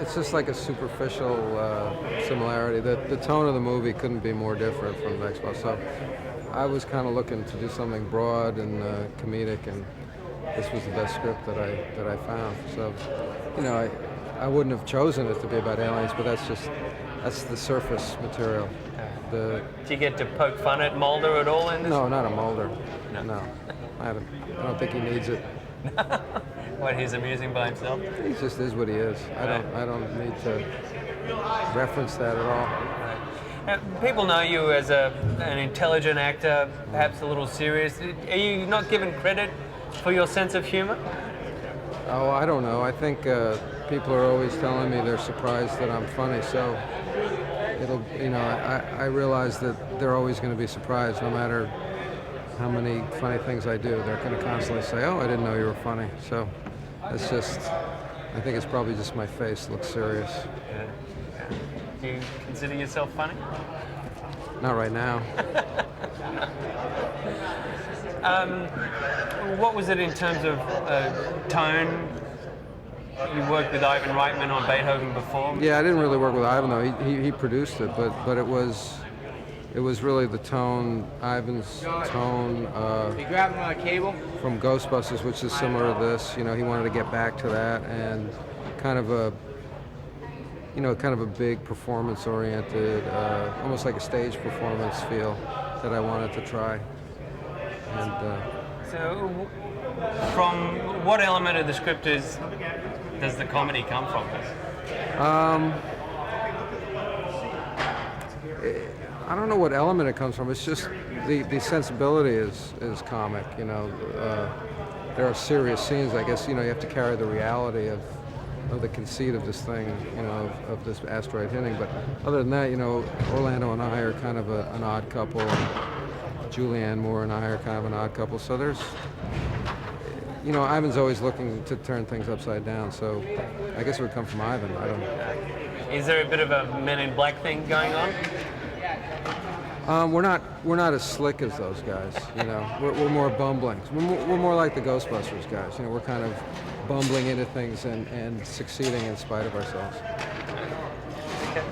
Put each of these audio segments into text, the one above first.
it's just like a superficial similarity. The tone of the movie couldn't be more different from the X-Files. So I was kind of looking to do something broad and comedic, and this was the best script that I found. So, you know, I wouldn't have chosen it to be about aliens, but that's the surface material. Do you get to poke fun at Mulder at all in this? No, not a Mulder. No. I don't think he needs it. What, he's amusing by himself? He just is what he is. I don't need to reference that at all. People know you as an intelligent actor, perhaps a little serious. Are you not given credit for your sense of humor? Oh, I don't know. I think people are always telling me they're surprised that I'm funny. So I realize that they're always going to be surprised, no matter how many funny things I do. They're going to constantly say, "Oh, I didn't know you were funny." So it's just, I think it's probably just my face looks serious. Yeah. Do you consider yourself funny? Not right now. What was it in terms of tone? You worked with Ivan Reitman on Beethoven before. Yeah, I didn't really work with Ivan though. He produced it, but it was really the tone, Ivan's tone. You grabbing on a cable? From Ghostbusters, which is similar to this. You know, he wanted to get back to that, and kind of a big performance-oriented, almost like a stage performance feel that I wanted to try. And so, from what element of the script does the comedy come from? I don't know what element it comes from. It's just the sensibility is comic. You know, there are serious scenes. I guess you have to carry the reality of the conceit of this thing, of this asteroid hitting. But other than that, Orlando and I are kind of an odd couple. Julianne Moore and I are kind of an odd couple. So there's, Ivan's always looking to turn things upside down. So I guess it would come from Ivan. I don't know. Is there a bit of a Men in Black thing going on? We're not as slick as those guys. We're more bumbling. We're more like the Ghostbusters guys. We're kind of bumbling into things and succeeding in spite of ourselves. Okay.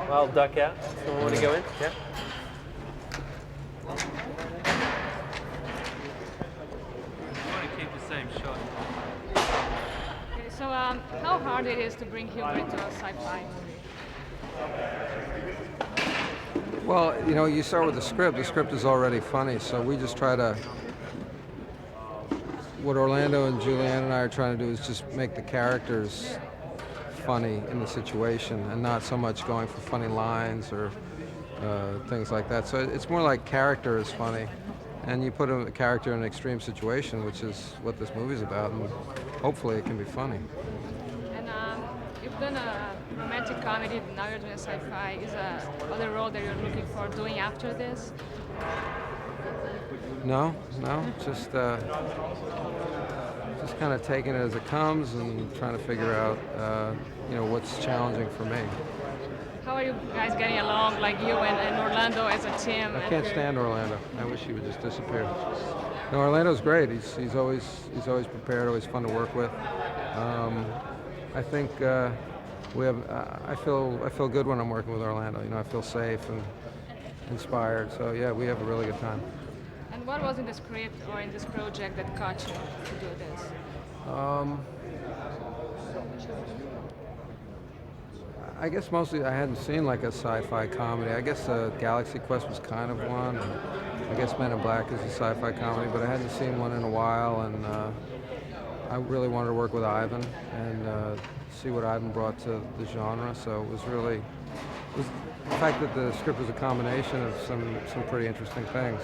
Well, I'll duck out. Someone want to go in? Yeah. So, how hard it is to bring humor into a sci-fi movie? Well, you start with the script. The script is already funny, so we just try to. What Orlando and Julianne and I are trying to do is just make the characters funny in the situation, and not so much going for funny lines or things like that. So it's more like character is funny, and you put a character in an extreme situation, which is what this movie's about, and hopefully it can be funny. And you've done a romantic comedy, now you're doing a sci-fi. Is there other role that you're looking for doing after this? No, just kind of taking it as it comes and trying to figure out, what's challenging for me. How are you guys getting along, like you and Orlando as a team? I can't stand Orlando. I wish he would just disappear. No, Orlando's great. He's always prepared, always fun to work with. I think we have. I feel good when I'm working with Orlando. I feel safe and inspired. So yeah, we have a really good time. And what was in the script or in this project that caught you to do this? I guess mostly I hadn't seen like a sci-fi comedy. I guess Galaxy Quest was kind of one. And I guess Men in Black is a sci-fi comedy, but I hadn't seen one in a while, and I really wanted to work with Ivan and see what Ivan brought to the genre. So it was the fact that the script was a combination of some pretty interesting things.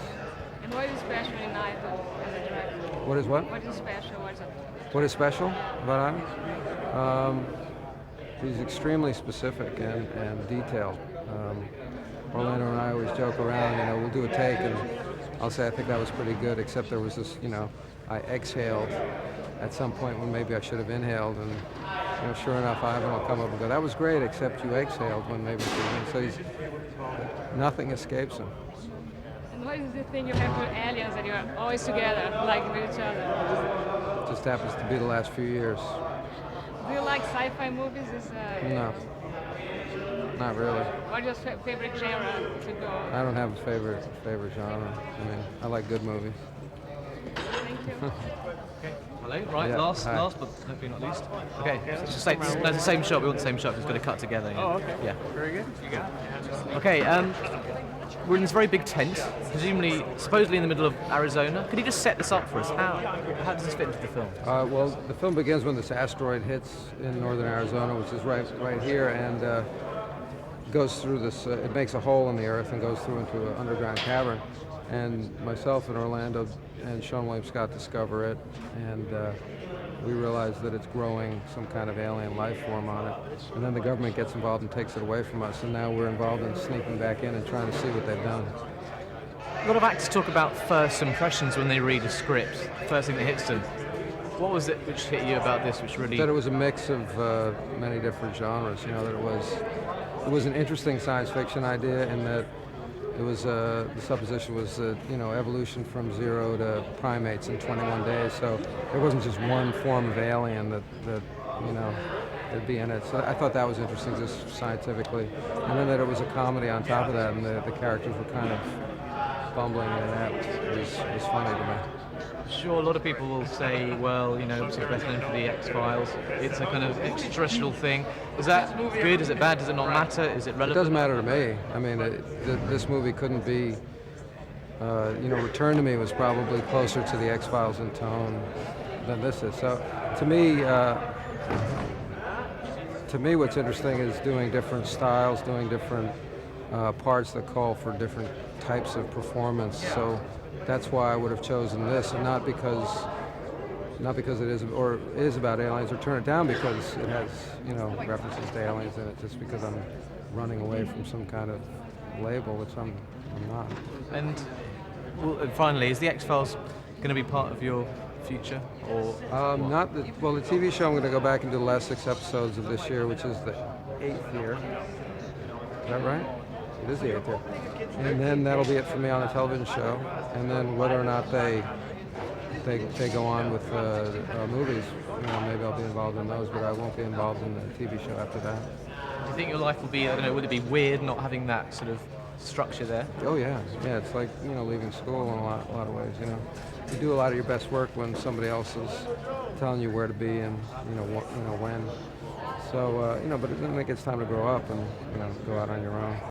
And what is special in Ivan as a director? What is what? What is special? What is special about Ivan? He's extremely specific and detailed. Orlando and I always joke around, we'll do a take and I'll say I think that was pretty good, except there was this, I exhaled at some point when maybe I should have inhaled, and sure enough, Ivan will come up and go, that was great, except you exhaled when maybe you should have. So nothing escapes him. And what is the thing you have with aliens that you're always together, like with each other? It just happens to be the last few years. Do you like sci-fi movies? No, not really. What is your favorite genre to go? I don't have a favorite genre. I mean, I like good movies. Thank you. Hello, right, Yeah, last hi. but hopefully not least. Okay, it's just like, no, it's the same shot, we want the same shot, just got to cut together. Yeah. Oh, okay. Yeah. Very good. You got it. Okay, we're in this very big tent, presumably, supposedly in the middle of Arizona. Could you just set this up for us? How does this fit into the film? Well, the film begins when this asteroid hits in northern Arizona, which is right here, and goes through this. It makes a hole in the earth and goes through into an underground cavern. And myself and Orlando and Sean William Scott discover it, and we realize that it's growing some kind of alien life form on it. And then the government gets involved and takes it away from us, and now we're involved in sneaking back in and trying to see what they've done. A lot of actors talk about first impressions when they read a script, first thing that hits them. What was it which hit you about this, which really... That it was a mix of many different genres. You know, that it was an interesting science fiction idea, and that it was the supposition was evolution from zero to primates in 21 days. So there wasn't just one form of alien that that'd be in it. So I thought that was interesting, just scientifically, and then that it was a comedy on top of that, and the characters were kind of bumbling in and out. It was funny to me. Sure, a lot of people will say, well, it's best known for the X-Files. It's a kind of extraterrestrial thing. Is that good? Is it bad? Does it not matter? Is it relevant? It doesn't matter to me. I mean, this movie couldn't be, Return to Me was probably closer to the X-Files in tone than this is. So to me, what's interesting is doing different styles, doing different parts that call for different types of performance. So that's why I would have chosen this, and not because it is about aliens, or turn it down because it has references to aliens in it, just because I'm running away from some kind of label, which I'm not. And finally, is the X-Files going to be part of your future, or The TV show, I'm going to go back and do the last 6 episodes of this year, which is the 8th year. Is that right? It is the 8th year. And then that'll be it for me on the television show. And then whether or not they go on with movies, maybe I'll be involved in those, but I won't be involved in the TV show after that. do you think your life will be, I don't know, would it be weird not having that sort of structure there? Oh yeah, it's like leaving school in a lot of ways. You do a lot of your best work when somebody else is telling you where to be and when. So but then it gets time to grow up and go out on your own.